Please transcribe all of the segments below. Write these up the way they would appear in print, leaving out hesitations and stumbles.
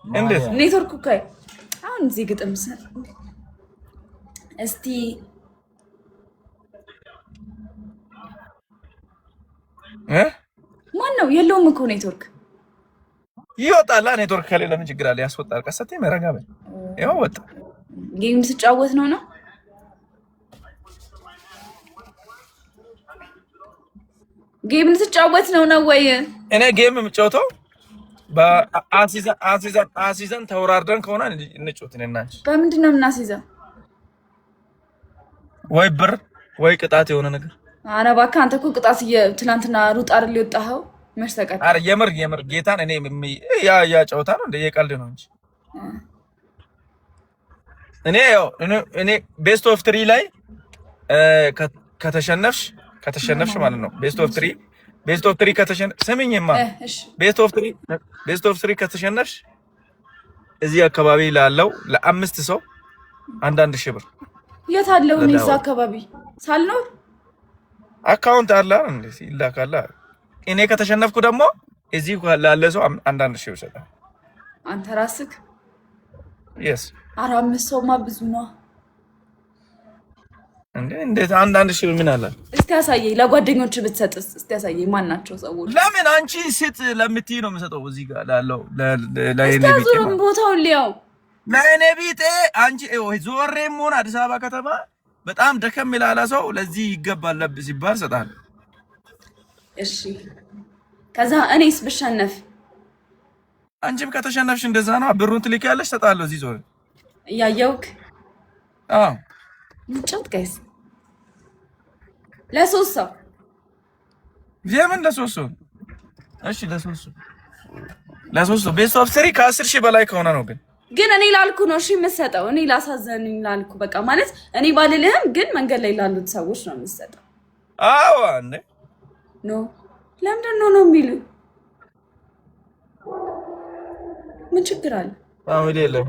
እንዴት ኔትወርክ እኮ አሁን እዚህ ግጥም እስቲ ማን ነው የለውም እኮ ኔትወርክ ይወጣላ። ኔትወርክ ከሌለ ምን ችግር አለ? ያስወጣል። ቀሰቴ መረጋበ ይኸው ወጣ። ጌም ስጫወት ነው ጌም ስጫወት ነው ወይ? እኔ ጌም የምጫወተው በአሲዘን ተወራርደን ከሆነ እንጫወት ነን እንጂ። በምንድን ነው የምናስይዘው? ወይ ብር ወይ ቅጣት የሆነ ነገር። ኧረ እባክህ አንተ እኮ ቅጣት ትናንትና ሩጥ አይደል የወጣኸው? መስተቀር ኧረ የምር ጌታን ያ ጨዋታ ነው እንደ የቀልድ ነው እንጂ እኔ ቤስት ኦፍ 3 ላይ ከተሸነፍሽ ማለት ነው። ቤስት ኦፍ 3 ከተሸነፍሽ ስምኝማ፣ ቤስት ኦፍ 3 ከተሸነፍሽ እዚህ አካባቢ ላለው ለ5 ሰው አንዳንድ ሺህ ብር። የት አለው? እኔ እዛ አካባቢ ሳልኖር አካውንት አለ እንዴ ይላካል። እኔ ከተሸነፍኩ ደግሞ እዚህ ላለ ሰው አንዳንድ ሺህ ይሰጣል። አንተ ራስክ yes 4-5 ሰውማ ብዙ ነው እንዴ? እንዴት አንዳንድ ሺህ ምን አለ? እስቲ ያሳየኝ፣ ለጓደኞች ብትሰጥስ? እስቲ ያሳየኝ ማን ናቸው ሰዎች? ለምን አንቺ ሴት ለምትይ ነው የምሰጠው? እዚህ ጋር ላለው ለኔ ቢጤ ነው ቦታው ሊያው ለኔ ቢጤ አንቺ ዞሬም ሆነ አዲስ አበባ ከተማ በጣም ደከም ይላል ሰው ለዚህ ይገባል ለብስ ይባል ሰጣል። እሺ ከዛ እኔስ ብሸነፍ? አንቺም ከተሸነፍሽ እንደዛ ነው። ብሩን ትልኪያለሽ ሰጣለሁ። እዚህ ዞር እያየውክ እንጫወት ጋይስ። ለሶስት ሰው የምን ለሶስት ሰው? እሺ ለሶስት ሰው ቤስት ኦፍ 3 ከ10 ሺህ በላይ ከሆነ ነው። ግን እኔ ላልኩ ነው እሺ የምትሰጠው። እኔ ላሳዘንኝ ላልኩ በቃ ማለት እኔ ባልልህም ግን መንገድ ላይ ላሉት ሰዎች ነው የምትሰጠው። አዎ አንዴ ኖ ለምንድን ነው የሚሉ? ምን ችግር አለ? ፋሚሊ የለም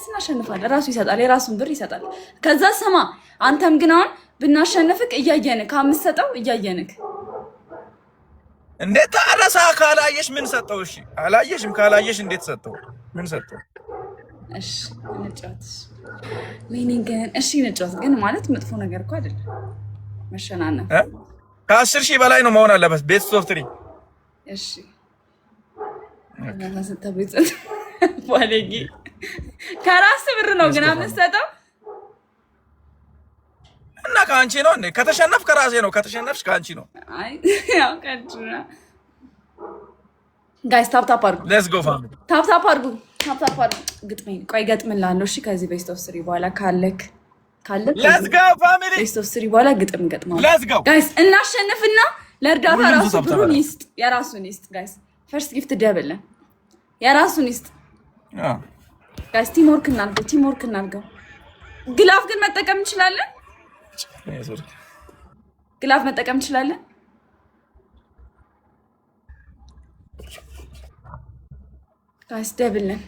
እናሸንፋለን። ራሱ ይሰጣል፣ የራሱን ብር ይሰጣል። ከዛ ስማ አንተም ግን አሁን ብናሸንፍክ እያየንክ አምሰጠው እያየንክ እንዴት አለሳ ካላየሽ ምን ሰጠው? እሺ አላየሽም። ካላየሽ እንዴት ሰጠው? ምን ሰጠው? እሺ እንጫወት። ግን እሺ እንጫወት። ግን ማለት መጥፎ ነገር እኮ አይደለም መሸናነፍ። ከ10 ሺህ በላይ ነው መሆን አለበት። ቤስት ኦፍ 3 እሺ ባለጌ ከራስ ብር ነው ግን አምሰጠው እና ከአንቺ ነው እንዴ? ከተሸነፍ ከራሴ ነው፣ ከተሸነፍሽ ከአንቺ ነው። አይ ያው ከድራ ጋይስ ታፕ አድርጉ። ሌትስ ጎ ፋሚሊ ታፕ አድርጉ። ግጥመኝ ቆይ ገጥምላለሁ። እሺ ከዚህ ቤስት ኦፍ 3 በኋላ ካለክ ሌትስ ጎ ፋሚሊ ቤስት ኦፍ 3 በኋላ ግጥም ገጥማለሁ። ሌትስ ጎ ጋይስ እናሸንፍና ለእርዳታ ራሱ ብሩን ይስጥ፣ የራሱን ይስጥ ጋይስ። ፈርስት ጊፍት ደብል የራሱን ይስጥ ጋይስ። ቲም ወርክ እናድርገው። ግላፍ ግን መጠቀም እንችላለን። ግላፍ መጠቀም እንችላለን። ጋይስ ደብልን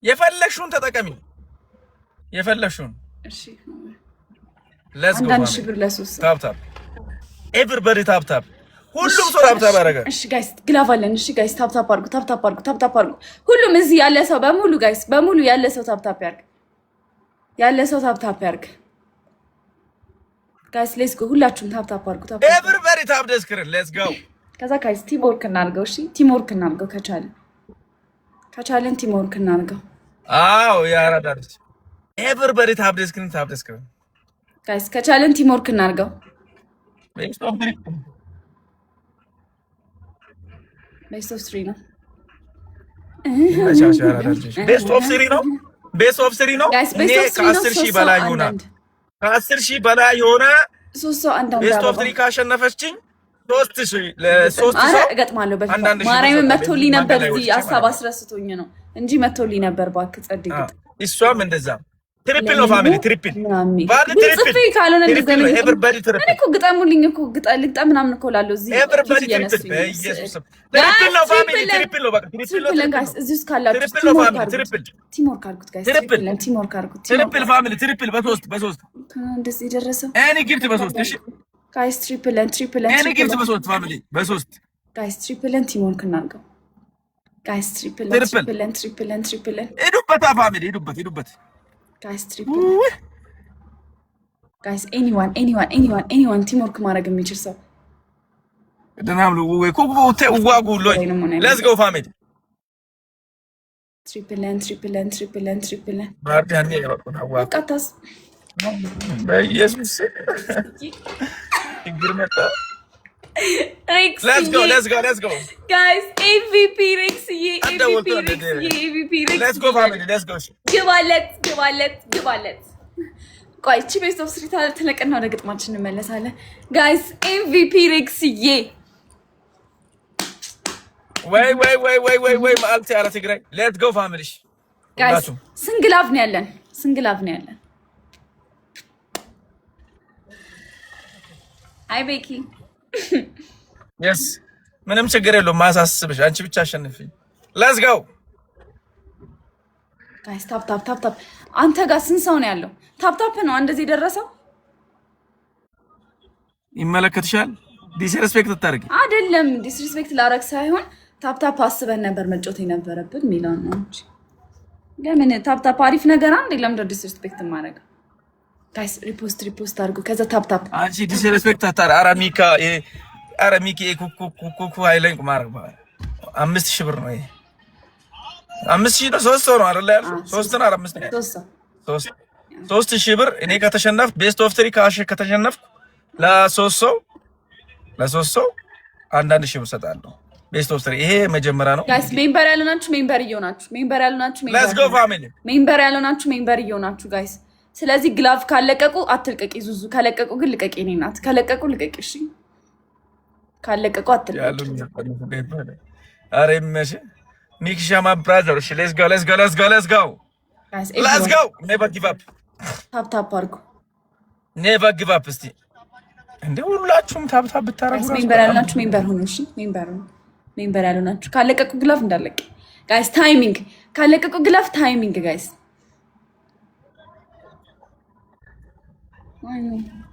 የፈለግሽውን ተጠቀሚ። የፈለግሽውን እሺ። ሌትስ ጎ አንዳንድ ሺህ ብር ለሶስት ታፕ ኤቨሪባዲ ታፕ ሁሉም ሰው ታፕ አደረገ። እሺ ጋይስ ግላፍ አለን። እሺ ጋይስ ታፕ አድርጉ። ሁሉም እዚህ ያለ ሰው በሙሉ ጋይስ በሙሉ ያለ ሰው ታፕ ያርግ። ጋይስ ሌትስ ጎ ሁላችሁም ታፕ አድርጉ። ኤቨሪባዲ ታፕ ደስክሪን ሌትስ ጎ። ከዛ ጋይስ ቲም ወርክ እናድርገው። እሺ ቲም ወርክ እናድርገው ከቻለን ቲም ወርክ እናድርገው። አዎ ያራዳርስ ኤቨሪባዲ ታፕ ደስክሪን ጋይስ ከቻለን ቲም ወርክ እናድርገው። ቤስት ኦፍ 3 ነው። ቤስት ኦፍ 3 ነው። ከ10 ሺህ በላይ ይሆናል። ከ10 ሺህ በላይ የሆነ ሶስት ሰው አንዳንድ ቤስት ኦፍ 3 ካሸነፈችኝ 3 ሰው እገጥማለሁ። በፊት ማርያምን መቶልኝ ነበር። እዚህ ሀሳብ አስረስቶኝ ነው እንጂ መቶልኝ ነበር። እባክህ ጸድቅ። እሷም እንደዛ ትሪፕል ነው ፋሚሊ ትሪፕል ባለ ትሪፕል ካልሆነ ትሪፕል ኤቨሪባዲ ትሪፕል እኔ እኮ ግጠሙልኝ እኮ ልግጠም ምናምን እኮ ላለው እዚህ ኤቨሪባዲ ትሪፕል በኢየሱስ ትሪፕል ነው ፋሚሊ ትሪፕል ነው። በቃ ትሪፕል ነው ጋይስ። እዚህ ውስጥ ካላችሁ ቲም ወርክ አድርጉት ጋይስ። ቲም ወርክ አድርጉት። ትሪፕል ፋሚሊ ትሪፕል በሶስት እንደዚህ የደረሰው ኤኒ ጊፍት በሶስት እሺ ጋይስ ትሪፕል ኤኒ ጊፍት በሶስት ፋሚሊ በሶስት ጋይስ ትሪፕል ቲም ወርክ እናድርገው። ጋይስ ትሪፕል ሄዱበት ፋሚሊ ሄዱበት ጋይስ ትሪፕል ጋይስ ኤኒዋን ቲምወርክ ማድረግ የሚችል ሰው ደናምሉ ወይ ኮኮቴ ዋጉ ሎይ ሌትስ ጎ ፋሚሊ ትሪፕል ባርዳኔ ወቃታስ በኢየሱስ ችግር መጣ ሌትስ ጎ ጋይስ ኤምቪፒ ሬክስ ሌትስ ጎ ፋሚሊ ሌትስ ጎ ግባለት ቆይ እቺ ቤስት ኦፍ 3 ተለቀና ወደ ግጥማችን እንመለሳለን ጋይስ ኤምቪፒ ሬክስዬ ወይ ማልቲ አረ ትግራይ ሌትስ ጎ ፋሚሊ ጋይስ ሲንግላቭ ነው ያለን አይ ቤኪ yes ምንም ችግር የለውም ማሳስብሽ አንቺ ብቻ አሸንፊ ሌትስ ጎ ጋይስ ታፕ አንተ ጋር ስንት ሰው ነው ያለው ታፕ ነው እንደዚህ ደረሰው ይመለከትሻል ዲስሪስፔክት ታርጊ አይደለም ዲስሪስፔክት ላረክ ሳይሆን ታፕ አስበን ነበር መጮት የነበረብን ሚላን ነው እንጂ ለምን ታፕ አሪፍ ነገር አንዴ ለምን ዲስሪስፔክት ማድረግ ጋይስ ሪፖስት አድርጉ ከዛ ታፕ አንቺ ዲስሪስፔክት ታታር አራሚኪ ኩኩ ሃይላይን ማረግ ባለ 5000 ብር ነው ይሄ 5000 ነው 3 ነው አይደል ያለው 3 ነው 5 ነው 3000 ብር እኔ ከተሸነፍኩ ቤስት ኦፍ 3 ካሽ ከተሸነፍኩ ለሶስት ሰው አንዳንድ ሺህ ብር ሰጣለሁ ቤስት ኦፍ 3 ይሄ መጀመሪያ ነው ጋይስ ሜምበር ያሉናችሁ ሜምበር እየሆናችሁ ሌትስ ጎ ፋሚሊ ሜምበር ያሉናችሁ ሜምበር እየሆናችሁ ጋይስ ስለዚህ ግላቭ ካለቀቁ አትልቀቂ ዙዙ ካለቀቁ ግን ልቀቂ እኔ ናት ካለቀቁ ልቀቂ እሺ ካለቀቁ አትልቀቂ አሬ መሽ ሚክሻማ ብራዘር እሺ ሌትስ ጎ ኔቨር ጊቭ አፕ ታፕ አድርጉ ኔቨር ጊቭ አፕ እስቲ እንደ ሁላችሁም ታፕ ብታረጉ ሜምበር ያሉናችሁ ሜምበር ሁኑ እሺ ሜምበር ያሉናችሁ ካለቀቁ ግላቭ እንዳለቀ ጋይስ ታይሚንግ ካለቀቁ ግላቭ ታይሚንግ ጋይስ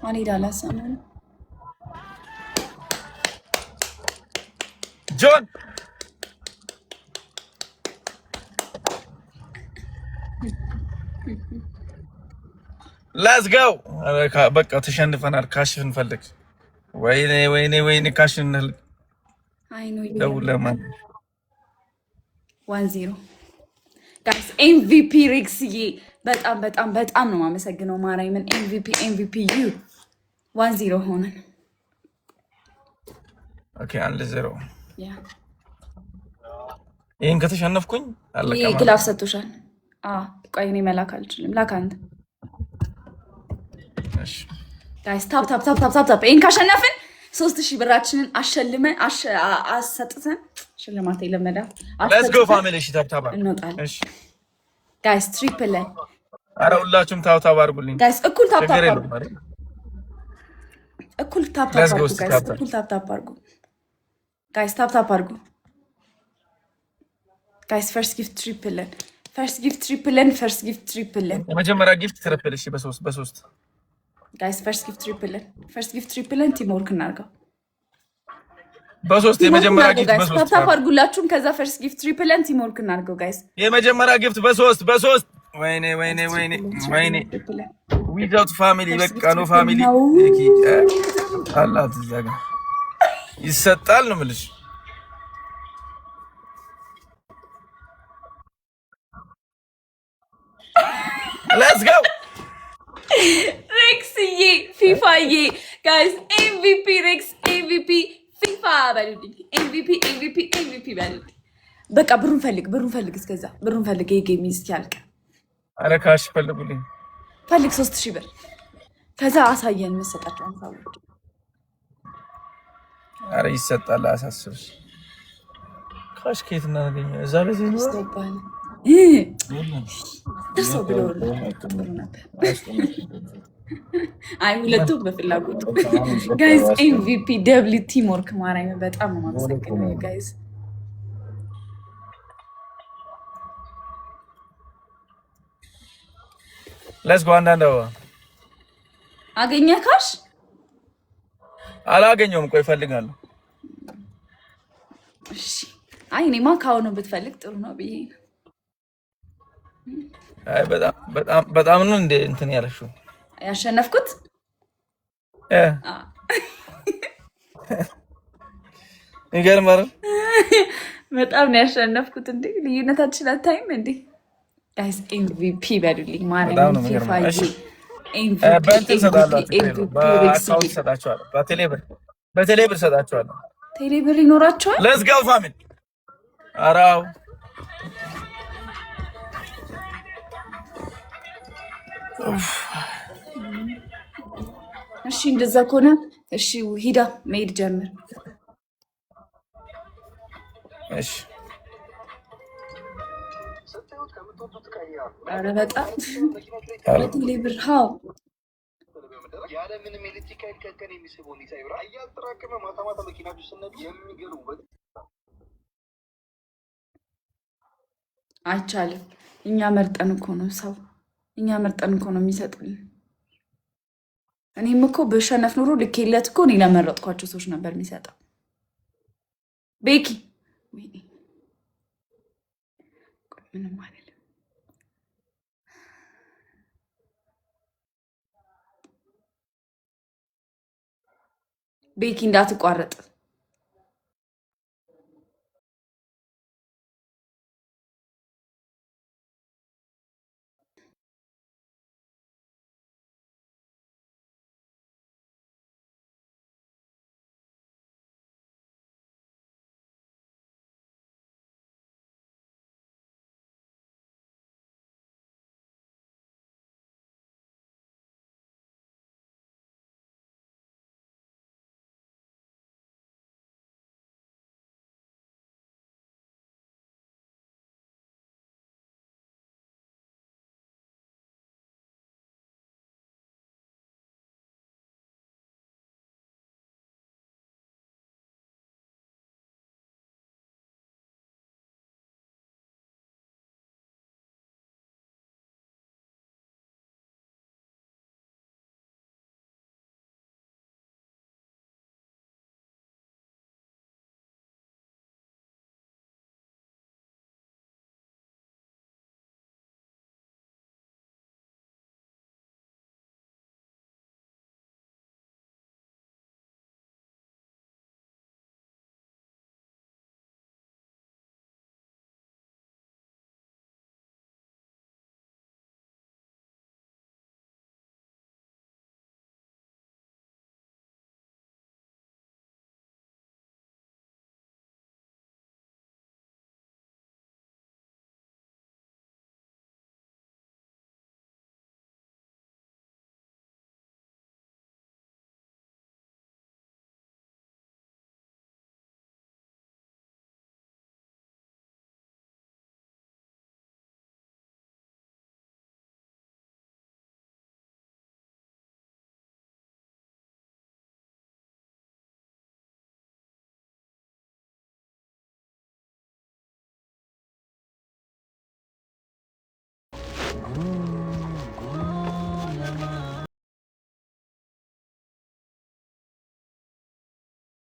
ማን ይዳላስ አማን ጆን ሌትስ ጎ በቃ ተሸንፈናል ካሽ እንፈልግ ወይኔ ካሽ እንፈልግ አይ ኖ ደውለማን 1-0 ጋይስ ኤምቪፒ ሪክስዬ በጣም ነው ማመሰግነው ማርያምን ኤምቪፒ ዩ 1-0 ሆነን ኦኬ 1-0 ያ ይሄን ከተሸነፍኩኝ አለቀ ማለት ግላፍ ሰጥቶሻል ቆይ እኔ መላክ አልችልም ላክ አንተ እሺ ጋይስ ታፕ ይሄን ካሸነፍን 3000 ብራችንን አሸልመን አሰጥተን ሽልማት ይለመዳ ሌትስ ጎ ፋሚሊ እሺ ታፕ እንወጣለን እሺ ጋይስ ትሪፕል ላይ አረ ሁላችሁም ታፕ አድርጉልኝ ጋይስ እኩል ታፕ አድርጉ ጋይስ ታፕ አድርጉ ጋይስ ፈርስት ጊፍት ትሪፕልን የመጀመሪያ ጊፍት ትሪፕል እሺ በሶስት ጋይስ ፈርስት ጊፍት ትሪፕልን ቲም ወርክ እናድርገው በሶስት የመጀመሪያ ጊፍት በሶስት ታፕ አድርጉላችሁም ከዛ ፈርስት ጊፍት ትሪፕልን ቲም ወርክ እናድርገው ጋይስ የመጀመሪያ ጊፍት በሶስት ወይኔ ዊዛውት ፋሚሊ በቃ ነው ፋሚሊ እኪ አላት ዘጋ ይሰጣል ነው የምልሽ ሌትስ ጎ ሬክስዬ ፊፋዬ ጋይስ ኤምቪፒ ሬክስ ኤምቪፒ ፊፋ በሉልኝ ኤምቪፒ በሉልኝ በቃ ብሩን ፈልግ እስከዛ ብሩን ፈልግ የጌም እስኪያልቅ አረ ካሽ ፈልጉልኝ ፈልግ 3000 ብር ከዛ አሳየን መሰጣቸው አንሳዎች አረ ይሰጣል አሳስብሽ ካሽ ከየት እናገኘ እዛ ላይ ይስተባል ደርሰው ብለው አይ ሁለቱም በፍላጎት ጋይስ ኤምቪፒ ደብሊው ቲም ወርክ ማርያም በጣም ነው የማመሰግነው ጋይስ ሌትስ ጎ አንዳንዴ አገኘ ካሽ አላገኘውም ቆይ እፈልጋለሁ እሺ አይ እኔማ ካሁኑ ብትፈልግ ጥሩ ነው ብዬ ነው። አይ በጣም ነው እንደ እንትን ያለሽው ያሸነፍኩት። ይገርማል። በጣም ነው ያሸነፍኩት። እንዴ ልዩነታችን አታይም እንዴ? ጋይስ ኤምቪፒ በሉልኝ ማለት ነው። ፊፋ በእንትን ሰጣላችሁ፣ በአካውንት ሰጣችኋለሁ፣ በቴሌብር ሰጣችኋለሁ። ቴሌብር ይኖራቸዋል። ሌትስ ጎ ፋሚሊ። አራው እሺ እንደዛ ከሆነ እሺ ሂዳ መሄድ ጀምር። እሺ ኧረ በጣም ቴሌብር ሀው ያለ ምንም ኤሌክትሪክ ኃይል ከቀን የሚስበውን ይሳይብራ እያጠራቀመ ማታ ማታ መኪናችሁ ስነዱ የሚገርሙበት አይቻልም። እኛ መርጠን እኮ ነው የሚሰጡን። እኔም እኮ በሸነፍ ኑሮ ልኬለት እኮ እኔ ለመረጥኳቸው ሰዎች ነበር የሚሰጠው። ቤኪ ምንም አይደለም። ቤኪ እንዳትቋረጥ